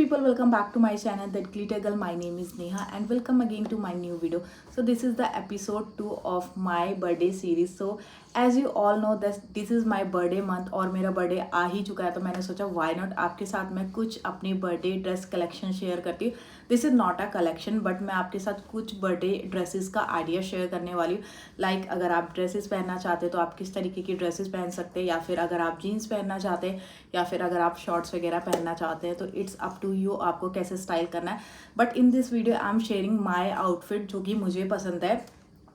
people, welcome back to my channel That Glitter Girl. My name is Neha and welcome again to my new video. So this is the episode 2 of my birthday series. So as you all know that this is my birthday month और मेरा birthday आ ही चुका है, तो मैंने सोचा why not आपके साथ मैं कुछ अपनी बर्थडे ड्रेस कलेक्शन शेयर करती हूँ. This is not a collection but मैं आपके साथ कुछ बर्थडे ड्रेसेस का आइडिया शेयर करने वाली हूँ. लाइक अगर आप ड्रेसेस पहनना चाहते हैं तो आप किस तरीके की ड्रेसेस पहन सकते हैं, या फिर अगर आप जीन्स पहनना चाहते हैं, या फिर अगर आप शॉर्ट्स वगैरह पहनना चाहते हैं, तो इट्स अप टू यू आपको कैसे स्टाइल करना है. But in this video I am sharing my outfit जो कि मुझे पसंद है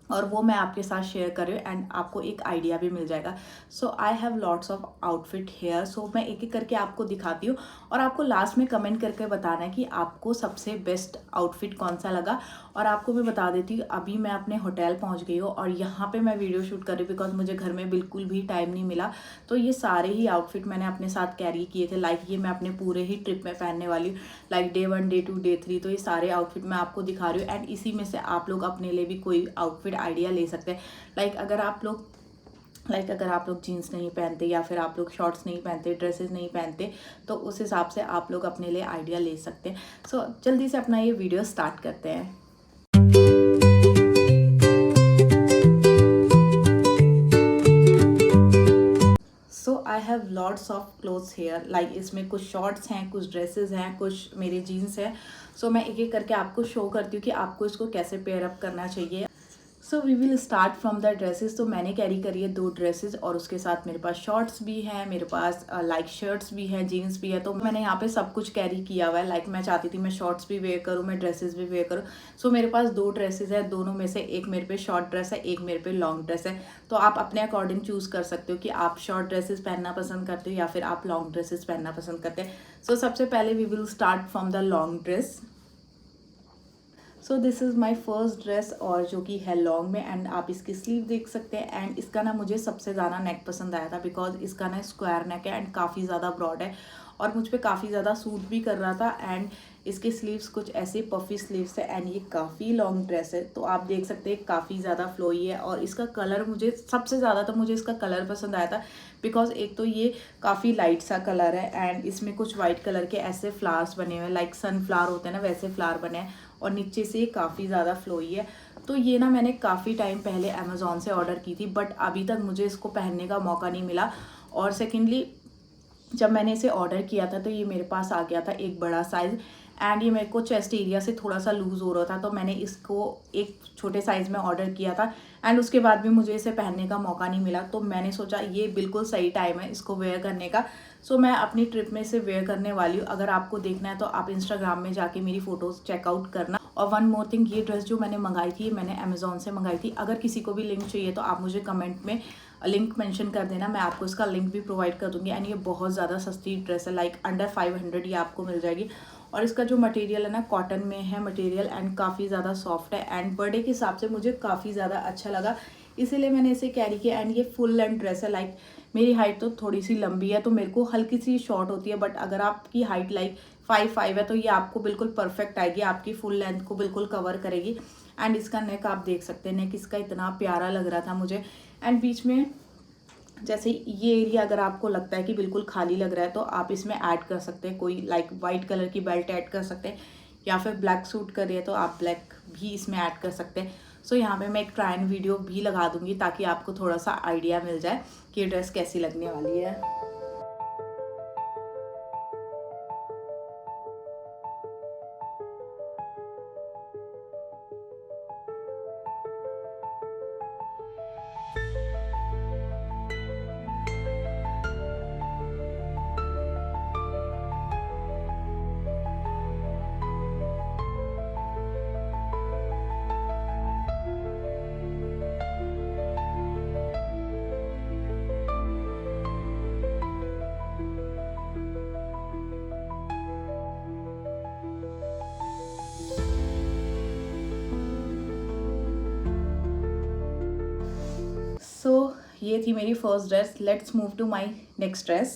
और वो मैं आपके साथ शेयर कर रही हूँ एंड आपको एक आइडिया भी मिल जाएगा. So I have lots of outfit here. So मैं एक एक करके आपको दिखाती हूँ और आपको लास्ट में कमेंट करके बताना है कि आपको सबसे बेस्ट आउटफिट कौन सा लगा. और आपको मैं बता देती हूँ अभी मैं अपने होटल पहुँच गई हूँ और यहाँ पे मैं वीडियो शूट कर रही हूँ बिकॉज मुझे घर में बिल्कुल भी टाइम नहीं मिला. तो ये सारे ही आउटफिट मैंने अपने साथ कैरी किए थे. लाइक ये मैं अपने पूरे ही ट्रिप में पहनने वाली हूँ, लाइक डे 1, डे 2, डे 3. तो ये सारे आउटफिट मैं आपको दिखा रही हूँ एंड इसी में से आप लोग अपने लिए भी कोई आउटफिट आइडिया ले सकते हैं. लाइक अगर आप लोग जीन्स नहीं पहनते या फिर आप लोग शॉर्ट्स नहीं पहनते, ड्रेसेस नहीं पहनते, तो उस हिसाब से आप लोग अपने लिए आइडिया ले सकते हैं. सो जल्दी से अपना ये वीडियो स्टार्ट करते हैं. So I have lots of clothes here. Like इसमें कुछ शॉर्ट्स हैं, कुछ ड्रेसेस हैं, कुछ मेरे जीन्स हैं. सो मैं एक एक करके आपको शो करती हूँ कि आपको इसको कैसे पेयर अप करना चाहिए. So we will start from the dresses. तो मैंने कैरी करी है 2 ड्रेसेस और उसके साथ मेरे पास शॉर्ट्स भी हैं, मेरे पास लाइक शर्ट्स भी हैं, जीन्स भी है. तो मैंने यहाँ पे सब कुछ कैरी किया हुआ है. लाइक मैं चाहती थी मैं शॉर्ट्स भी वेयर करूँ, मैं ड्रेसेस भी वेयर करूँ. सो मेरे पास 2 ड्रेसेस है, दोनों में से एक मेरे पे शॉर्ट ड्रेस है, एक मेरे पे लॉन्ग ड्रेस है. तो आप अपने अकॉर्डिंग चूज़ कर सकते हो कि आप शॉर्ट ड्रेसेस पहनना पसंद करते हो या फिर आप लॉन्ग ड्रेसेस पहनना पसंद करते हैं. सो सबसे पहले we will start from the long dress. So this is my first dress और जो कि है लॉन्ग में एंड आप इसकी स्लीव देख सकते हैं. एंड इसका ना मुझे सबसे ज़्यादा नेक पसंद आया था बिकॉज इसका ना स्क्वायर नेक है एंड काफ़ी ज़्यादा ब्रॉड है और मुझ पर काफ़ी ज़्यादा सूट भी कर रहा था. एंड इसके स्लीव्स कुछ ऐसे पफी स्लीव्स है एंड ये काफ़ी लॉन्ग ड्रेस है. तो आप देख सकते हैं काफ़ी ज़्यादा फ्लोई है और इसका कलर मुझे सबसे ज़्यादा तो मुझे इसका कलर पसंद आया था बिकॉज एक तो ये काफ़ी लाइट सा कलर है एंड इसमें कुछ वाइट कलर के ऐसे फ्लावर्स बने हुए हैं, लाइक सनफ्लावर होते हैं ना वैसे फ्लावर बने हैं और नीचे से काफ़ी ज़्यादा फ्लोई है. तो ये ना मैंने काफ़ी टाइम पहले अमेज़ॉन से ऑर्डर की थी बट अभी तक मुझे इसको पहनने का मौका नहीं मिला. और सेकेंडली जब मैंने इसे ऑर्डर किया था तो ये मेरे पास आ गया था एक बड़ा साइज़ एंड ये मेरे को चेस्ट एरिया से थोड़ा सा लूज़ हो रहा था. तो मैंने इसको एक छोटे साइज़ में ऑर्डर किया था एंड उसके बाद भी मुझे इसे पहनने का मौका नहीं मिला. तो मैंने सोचा ये बिल्कुल सही टाइम है इसको वेयर करने का. सो मैं अपनी ट्रिप में इसे वेयर करने वाली हूँ. अगर आपको देखना है तो आप इंस्टाग्राम में जाके मेरी फ़ोटोज़ चेकआउट करना. और वन मोर थिंग, ये ड्रेस जो मैंने मंगाई थी मैंने अमेज़ॉन से मंगाई थी. अगर किसी को भी लिंक चाहिए तो आप मुझे कमेंट में लिंक मेंशन कर देना, मैं आपको इसका लिंक भी प्रोवाइड कर दूँगी. एंड ये बहुत ज़्यादा सस्ती ड्रेस है, लाइक अंडर 500 ये आपको मिल जाएगी. और इसका जो मटेरियल है ना कॉटन में है मटेरियल एंड काफ़ी ज़्यादा सॉफ्ट है एंड बर्थडे के हिसाब से मुझे काफ़ी ज़्यादा अच्छा लगा, इसीलिए मैंने इसे कैरी किया. एंड ये फुल लेंथ ड्रेस है. लाइक मेरी हाइट तो थोड़ी सी लंबी है तो मेरे को हल्की सी शॉर्ट होती है, बट अगर आपकी हाइट लाइक 5'5" है तो ये आपको बिल्कुल परफेक्ट आएगी, आपकी फुल लेंथ को बिल्कुल कवर करेगी. एंड इसका नेक आप देख सकते हैं, नेक इसका इतना प्यारा लग रहा था मुझे. एंड बीच में जैसे ये एरिया अगर आपको लगता है कि बिल्कुल खाली लग रहा है तो आप इसमें ऐड कर सकते हैं कोई लाइक वाइट कलर की बेल्ट ऐड कर सकते हैं, या फिर ब्लैक सूट कर रही है तो आप ब्लैक भी इसमें ऐड कर सकते हैं. सो यहाँ पे मैं एक ट्राई एंड वीडियो भी लगा दूंगी ताकि आपको थोड़ा सा आइडिया मिल जाए कि ये ड्रेस कैसी लगने वाली है. सो ये थी मेरी first dress. Let's move to my next dress.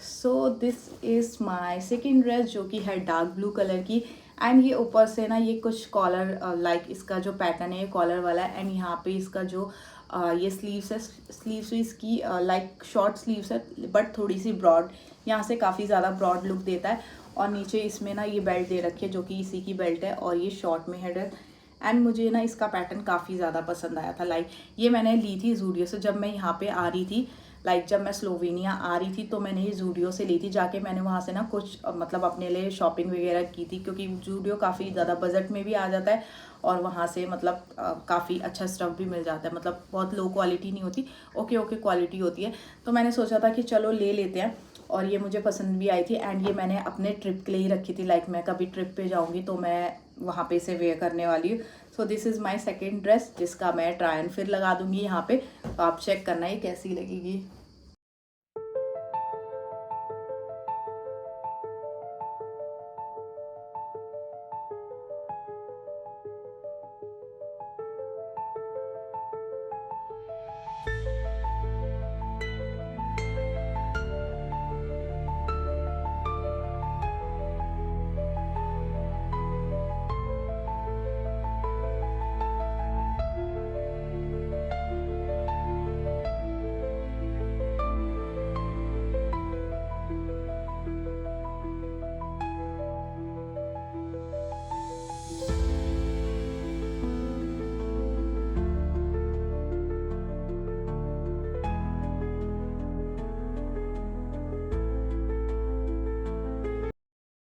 So this is my second dress जो कि है डार्क ब्लू कलर की एंड ये ऊपर से ना ये कुछ कॉलर लाइक इसका जो पैटर्न है ये कॉलर वाला है। एंड यहाँ पे इसका जो ये स्लीव्स है, स्लीव्स भी इसकी लाइक शॉर्ट स्लीव्स है बट थोड़ी सी ब्रॉड, यहाँ से काफ़ी ज़्यादा ब्रॉड लुक देता है। और नीचे इसमें ना ये बेल्ट दे रखी है जो कि इसी की बेल्ट है और ये शॉर्ट में है। एंड मुझे ना इसका पैटर्न काफ़ी ज़्यादा पसंद आया था। लाइक ये मैंने ली थी जूडियो से जब मैं यहाँ पे आ रही थी, लाइक जब मैं स्लोवेनिया आ रही थी तो मैंने ये जूडियो से ली थी। जाके मैंने वहाँ से ना कुछ मतलब अपने लिए शॉपिंग वगैरह की थी, क्योंकि जूडियो काफ़ी ज़्यादा बजट में भी आ जाता है और वहाँ से मतलब काफ़ी अच्छा स्टफ़ भी मिल जाता है, मतलब बहुत लो क्वालिटी नहीं होती, ओके क्वालिटी होती है। तो मैंने सोचा था कि चलो ले लेते हैं और ये मुझे पसंद भी आई थी। एंड ये मैंने अपने ट्रिप के लिए ही रखी थी, लाइक मैं कभी ट्रिप पे जाऊँगी तो मैं वहाँ पे इसे वेयर करने वाली हूँ। सो this is my second dress जिसका मैं ट्राई एंड फिर लगा दूँगी यहाँ पे, तो आप चेक करना ये कैसी लगेगी।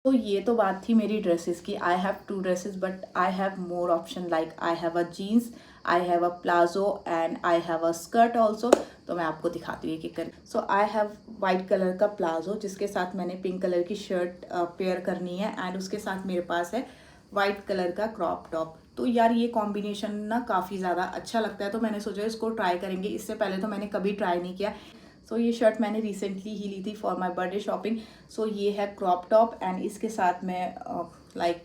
तो ये तो बात थी मेरी ड्रेसेस की। I have 2 dresses but I have more option, like I have a jeans, I have a palazzo and I have a skirt also. तो मैं आपको दिखाती हूँ एक कर। So I have white colour का प्लाजो जिसके साथ मैंने पिंक कलर की शर्ट पेयर करनी है एंड उसके साथ मेरे पास है वाइट कलर का क्रॉप टॉप। तो यार ये कॉम्बिनेशन ना काफ़ी ज़्यादा अच्छा लगता है, तो मैंने सोचा इसको ट्राई करेंगे। इससे पहले तो मैंने कभी ट्राई नहीं किया। सो ये शर्ट मैंने रिसेंटली ही ली थी फॉर माई बर्थडे शॉपिंग। सो ये है क्रॉप टॉप एंड इसके साथ मैं लाइक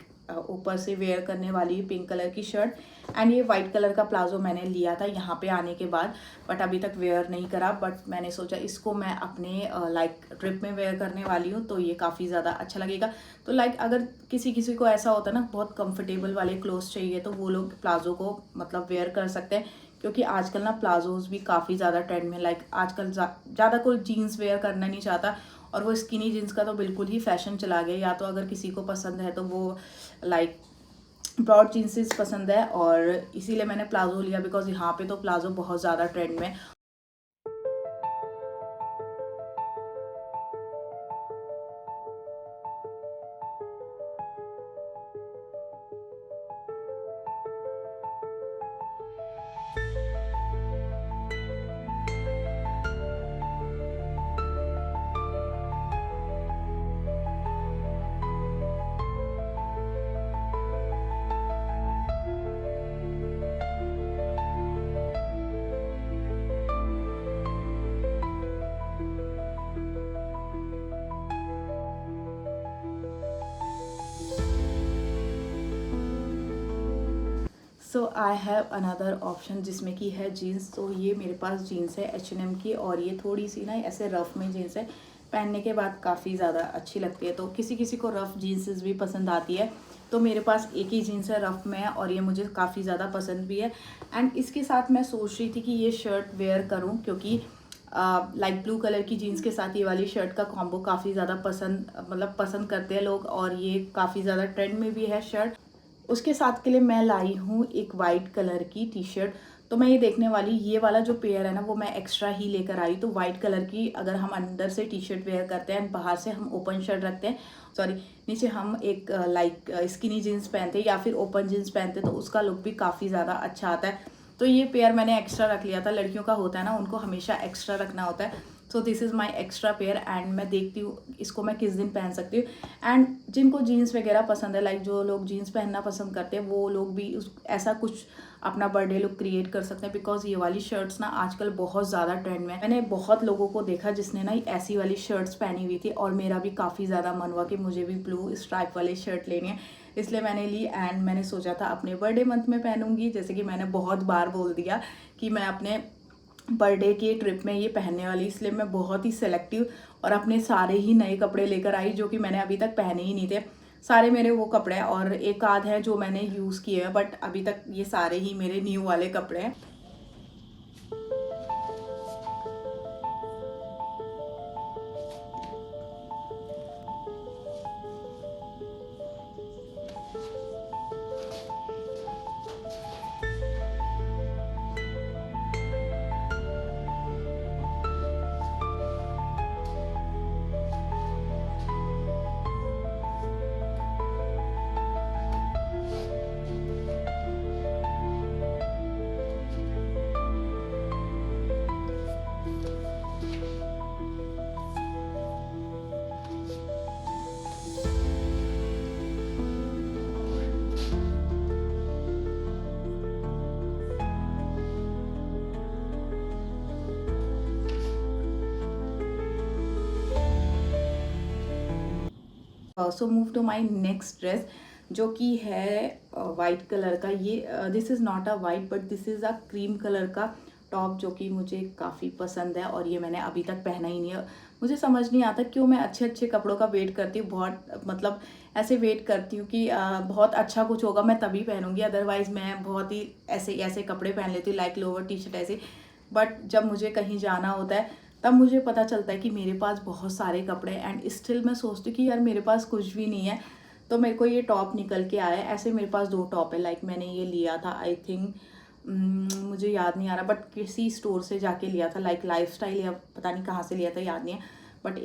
ऊपर से वेयर करने वाली पिंक कलर की शर्ट। एंड ये वाइट कलर का प्लाजो मैंने लिया था यहाँ पे आने के बाद बट अभी तक वेयर नहीं करा, बट मैंने सोचा इसको मैं अपने लाइक ट्रिप में वेयर करने वाली हूँ तो ये काफ़ी ज़्यादा अच्छा लगेगा। तो लाइक अगर किसी किसी को ऐसा होता है ना बहुत कंफर्टेबल वाले क्लोथ्स चाहिए तो वो लोग प्लाजो को मतलब वेयर कर सकते हैं, क्योंकि आजकल ना प्लाजोज भी काफ़ी ज़्यादा ट्रेंड में। लाइक आजकल ज़्यादा कोई जीन्स वेयर करना नहीं चाहता और वो स्किनी जीन्स का तो बिल्कुल ही फैशन चला गया। या तो अगर किसी को पसंद है तो वो लाइक ब्रॉड जीन्सेस पसंद है, और इसीलिए मैंने प्लाजो लिया बिकॉज यहाँ पे तो प्लाजो बहुत ज़्यादा ट्रेंड में। सो आई हैव अनदर ऑप्शन जिसमें कि है जीन्स। तो ये मेरे पास जीन्स है H&M की और ये थोड़ी सी ना ऐसे रफ़ में जीन्स है, पहनने के बाद काफ़ी ज़्यादा अच्छी लगती है। तो किसी किसी को रफ़ जीन्सेस भी पसंद आती है, तो मेरे पास एक ही जीन्स है रफ़ में और ये मुझे काफ़ी ज़्यादा पसंद भी है। एंड इसके साथ मैं सोच रही थी कि ये शर्ट वेयर करूँ, क्योंकि लाइक ब्लू कलर की जीन्स के साथ ये वाली शर्ट का कॉम्बो काफ़ी ज़्यादा पसंद करते हैं लोग और ये काफ़ी ज़्यादा ट्रेंड में भी है शर्ट। उसके साथ के लिए मैं लाई हूँ एक वाइट कलर की टी शर्ट। तो मैं ये देखने वाली ये वाला जो पेयर है ना वो मैं एक्स्ट्रा ही लेकर आई। तो वाइट कलर की अगर हम अंदर से टी शर्ट वेयर करते हैं बाहर से हम ओपन शर्ट रखते हैं, सॉरी नीचे हम एक लाइक स्किनी जीन्स पहनते हैं या फिर ओपन जीन्स पहनते हैं तो उसका लुक भी काफ़ी ज़्यादा अच्छा आता है। तो ये पेयर मैंने एक्स्ट्रा रख लिया था, लड़कियों का होता है ना उनको हमेशा एक्स्ट्रा रखना होता है। सो this is my extra pair and मैं देखती हूँ इसको मैं किस दिन पहन सकती हूँ। एंड जिनको जीन्स वगैरह पसंद है, लाइक जो लोग जीन्स पहनना पसंद करते हैं वो लोग भी ऐसा कुछ अपना बर्थडे लुक क्रिएट कर सकते हैं, बिकॉज ये वाली शर्ट्स ना आजकल बहुत ज़्यादा ट्रेंड में है। मैंने बहुत लोगों को देखा जिसने ना ऐसी वाली शर्ट्स पहनी हुई थी और मेरा भी काफ़ी ज़्यादा मन हुआ कि मुझे भी ब्लू स्ट्राइप वाली शर्ट लेनी है, इसलिए मैंने ली। एंड मैंने सोचा था अपने बर्थडे मंथ में पहनूंगी, जैसे कि मैंने बहुत बार बोल दिया कि मैं अपने बर्थडे के ट्रिप में ये पहनने वाली, इसलिए मैं बहुत ही सेलेक्टिव और अपने सारे ही नए कपड़े लेकर आई जो कि मैंने अभी तक पहने ही नहीं थे। सारे मेरे वो कपड़े हैं, और एक आध है जो मैंने यूज़ किए हैं, बट अभी तक ये सारे ही मेरे न्यू वाले कपड़े हैं। So move to my next dress, जो कि है वाइट कलर का। ये this is not a white but this is a cream colour का टॉप, जो कि मुझे काफ़ी पसंद है और ये मैंने अभी तक पहना ही नहीं है। मुझे समझ नहीं आता क्यों मैं अच्छे अच्छे कपड़ों का वेट करती हूँ, बहुत मतलब ऐसे वेट करती हूँ कि बहुत अच्छा कुछ होगा मैं तभी पहनूंगी, अदरवाइज़ मैं बहुत ही ऐसे ऐसे कपड़े पहन लेती हूँ, लाइक लोअर टी शर्ट ऐसे। बट जब मुझे कहीं जाना होता है तब मुझे पता चलता है कि मेरे पास बहुत सारे कपड़े हैं, एंड स्टिल मैं सोचती हूँ कि यार मेरे पास कुछ भी नहीं है। तो मेरे को ये टॉप निकल के आया है। ऐसे मेरे पास 2 टॉप है, लाइक मैंने ये लिया था आई थिंक, मुझे याद नहीं आ रहा, बट किसी स्टोर से जाके लिया था, लाइक लाइफस्टाइल या पता नहीं कहाँ से लिया था, याद नहीं है। बट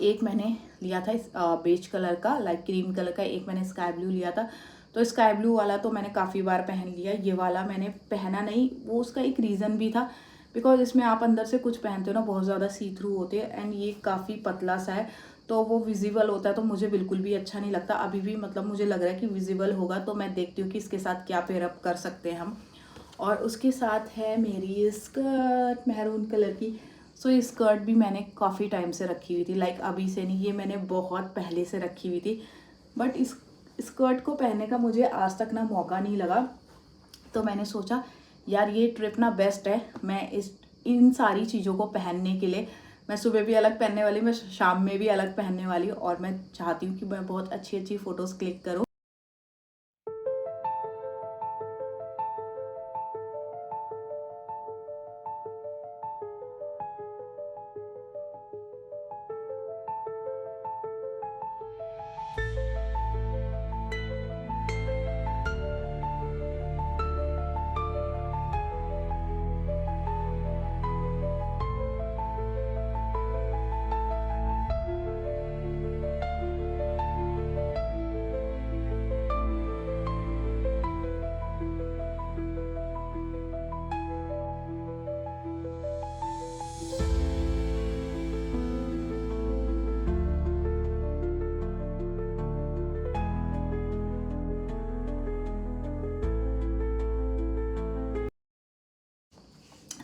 एक मैंने लिया था इस बेज कलर का, लाइक क्रीम कलर का। एक मैंने स्काई ब्लू लिया था। तो स्काई ब्लू वाला तो मैंने काफ़ी बार पहन लिया, ये वाला मैंने पहना नहीं। वो उसका एक रीज़न भी था, बिकॉज इसमें आप अंदर से कुछ पहनते हो ना, बहुत ज़्यादा सी थ्रू होते हैं, एंड ये काफ़ी पतला सा है तो वो विजिबल होता है, तो मुझे बिल्कुल भी अच्छा नहीं लगता। अभी भी मतलब मुझे लग रहा है कि विजिबल होगा, तो मैं देखती हूँ कि इसके साथ क्या पेयरअप कर सकते हैं हम। और उसके साथ है मेरी स्कर्ट मैरून कलर की। सो ये स्कर्ट भी मैंने काफ़ी टाइम से रखी हुई थी, लाइक अभी से नहीं, ये मैंने बहुत पहले से रखी हुई थी। बट इस स्कर्ट को पहनने का मुझे आज तक ना मौका नहीं लगा। तो मैंने सोचा यार ये ट्रिप ना बेस्ट है, मैं इन सारी चीज़ों को पहनने के लिए, मैं सुबह भी अलग पहनने वाली, मैं शाम में भी अलग पहनने वाली हूँ, और मैं चाहती हूँ कि मैं बहुत अच्छी अच्छी फ़ोटोज़ क्लिक करूँ।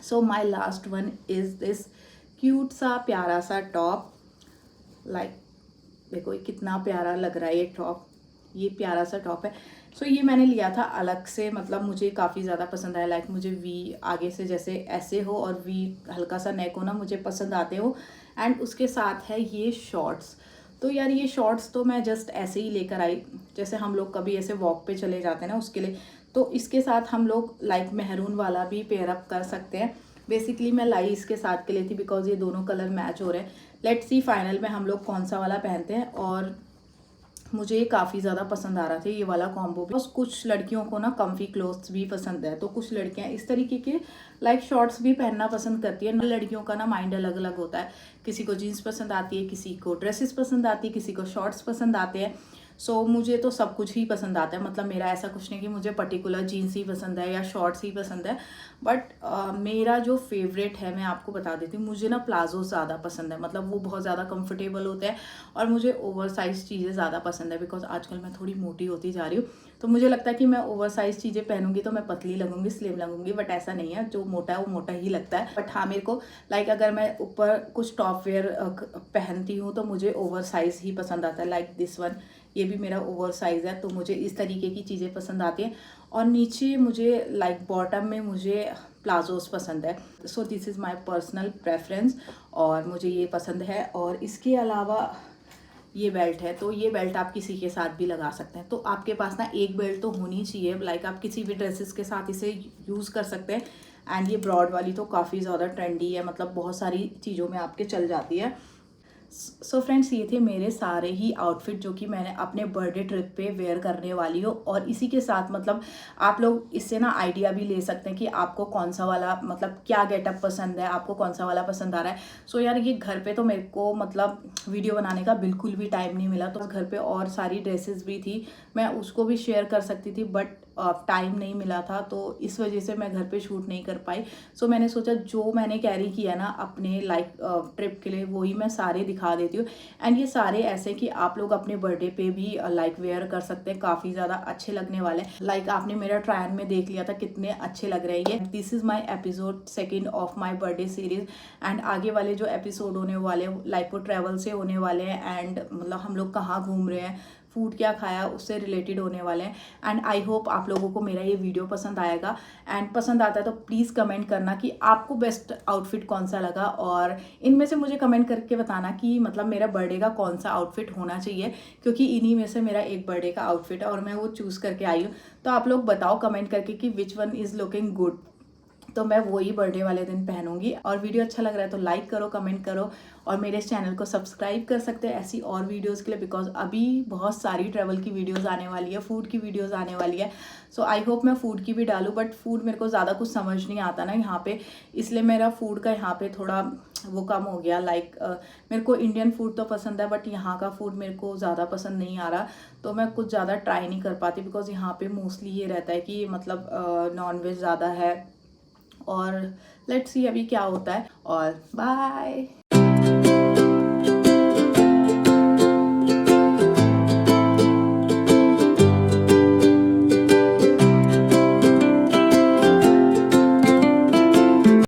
So my last one is this cute सा प्यारा सा टॉप, लाइक देखो ये कितना प्यारा लग रहा है ये टॉप, ये प्यारा सा टॉप है। सो ये मैंने लिया था अलग से, मतलब मुझे काफ़ी ज़्यादा पसंद आया, लाइक मुझे वी आगे से जैसे ऐसे हो और वी हल्का सा नेक हो ना, मुझे पसंद आते हो। एंड उसके साथ है ये शॉर्ट्स। तो यार ये शॉर्ट्स तो मैं जस्ट ऐसे ही लेकर आई, जैसे हम लोग कभी ऐसे वॉक पे चले जाते हैं ना उसके लिए। तो इसके साथ हम लोग लाइक मेहरून वाला भी पेयरअप कर सकते हैं। बेसिकली मैं लाई इसके साथ के लिए थी, बिकॉज ये दोनों कलर मैच हो रहे हैं। लेट्स सी फाइनल में हम लोग कौन सा वाला पहनते हैं। और मुझे ये काफ़ी ज़्यादा पसंद आ रहा था ये वाला कॉम्बो भी। कुछ लड़कियों को ना कम्फी क्लोथ्स भी पसंद है, तो कुछ लड़कियां इस तरीके के लाइक शॉर्ट्स भी पहनना पसंद करती है। लड़कियों का ना माइंड अलग अलग होता है, किसी को जीन्स पसंद आती है, किसी को ड्रेसेस पसंद आती है, किसी को शॉर्ट्स पसंद आते हैं। सो मुझे तो सब कुछ ही पसंद आता है, मतलब मेरा ऐसा कुछ नहीं कि मुझे पर्टिकुलर जीन्स ही पसंद है या शॉर्ट्स ही पसंद है। बट मेरा जो फेवरेट है मैं आपको बता देती हूँ, मुझे ना प्लाजो ज़्यादा पसंद है, मतलब वो बहुत ज़्यादा कंफर्टेबल होते हैं। और मुझे ओवर साइज़ चीज़ें ज़्यादा पसंद है, बिकॉज आजकल मैं थोड़ी मोटी होती जा रही हूँ। तो मुझे लगता है कि मैं ओवर साइज़ चीज़ें पहनूंगी तो मैं पतली लगूंगी, स्लिम लगूंगी, बट ऐसा नहीं है, जो मोटा है वो मोटा ही लगता है। बट हाँ, मेरे को लाइक अगर मैं ऊपर कुछ टॉप वेयर पहनती हूँ तो मुझे ओवर साइज़ ही पसंद आता है, लाइक दिस वन, ये भी मेरा ओवर साइज़ है। तो मुझे इस तरीके की चीज़ें पसंद आती हैं। और नीचे मुझे लाइक बॉटम में मुझे प्लाजोस पसंद है। सो this is my personal preference और मुझे ये पसंद है। और इसके अलावा ये बेल्ट है, तो ये बेल्ट आप किसी के साथ भी लगा सकते हैं। तो आपके पास ना एक बेल्ट तो होनी चाहिए, लाइक आप किसी भी ड्रेसेस के साथ इसे यूज़ कर सकते हैं। एंड ये ब्रॉड वाली तो काफ़ी ज़्यादा ट्रेंडी है, मतलब बहुत सारी चीज़ों में आपके चल जाती है। सो फ्रेंड्स, ये थे मेरे सारे ही आउटफिट जो कि मैंने अपने बर्थडे ट्रिप पे वेयर करने वाली हूँ। और इसी के साथ मतलब आप लोग इससे ना आइडिया भी ले सकते हैं कि आपको कौन सा वाला मतलब क्या गेटअप पसंद है, आपको कौन सा वाला पसंद आ रहा है। सो यार ये घर पे तो मेरे को मतलब वीडियो बनाने का बिल्कुल भी टाइम नहीं मिला, तो घर पे और सारी ड्रेसेस भी थी, मैं उसको भी शेयर कर सकती थी, बट टाइम नहीं मिला था, तो इस वजह से मैं घर पे शूट नहीं कर पाई। सो मैंने सोचा जो मैंने कैरी किया ना अपने लाइक ट्रिप के लिए, वही मैं सारे दिखा देती हूँ। एंड ये सारे ऐसे कि आप लोग अपने बर्थडे पे भी लाइक वेयर कर सकते हैं, काफ़ी ज़्यादा अच्छे लगने वाले हैं। लाइक आपने मेरा ट्रायल में देख लिया था कितने अच्छे लग रहे हैं ये। This is my episode 2 of my birthday series. And आगे वाले जो एपिसोड होने वाले लाइक वो ट्रैवल से होने वाले हैं, एंड मतलब हम लोग कहाँ घूम रहे हैं, फूड क्या खाया, उससे रिलेटेड होने वाले हैं। एंड आई होप आप लोगों को मेरा ये वीडियो पसंद आएगा। एंड पसंद आता है तो प्लीज़ कमेंट करना कि आपको बेस्ट आउटफिट कौन सा लगा, और इनमें से मुझे कमेंट करके बताना कि मतलब मेरा बर्थडे का कौन सा आउटफिट होना चाहिए, क्योंकि इन्हीं में से मेरा एक बर्थडे का आउटफिट है और मैं वो चूज़ करके आई हूँ। तो आप लोग बताओ कमेंट करके कि which one is looking good, तो मैं वही बर्थडे वाले दिन पहनूंगी। और वीडियो अच्छा लग रहा है तो लाइक करो, कमेंट करो, और मेरे इस चैनल को सब्सक्राइब कर सकते हैं ऐसी और वीडियोस के लिए, बिकॉज अभी बहुत सारी ट्रैवल की वीडियोस आने वाली है, फूड की वीडियोस आने वाली है। सो आई होप मैं फूड की भी डालूँ, बट फूड मेरे को ज़्यादा कुछ समझ नहीं आता ना यहाँ पे, इसलिए मेरा फूड का यहाँ पे थोड़ा वो कम हो गया। लाइक मेरे को इंडियन फूड तो पसंद है, बट यहाँ का फूड मेरे को ज़्यादा पसंद नहीं आ रहा, तो मैं कुछ ज़्यादा ट्राई नहीं कर पाती, बिकॉज यहाँ पे मोस्टली ये रहता है कि मतलब नॉन वेज ज़्यादा है। और लेट्स सी अभी क्या होता है। और बाय।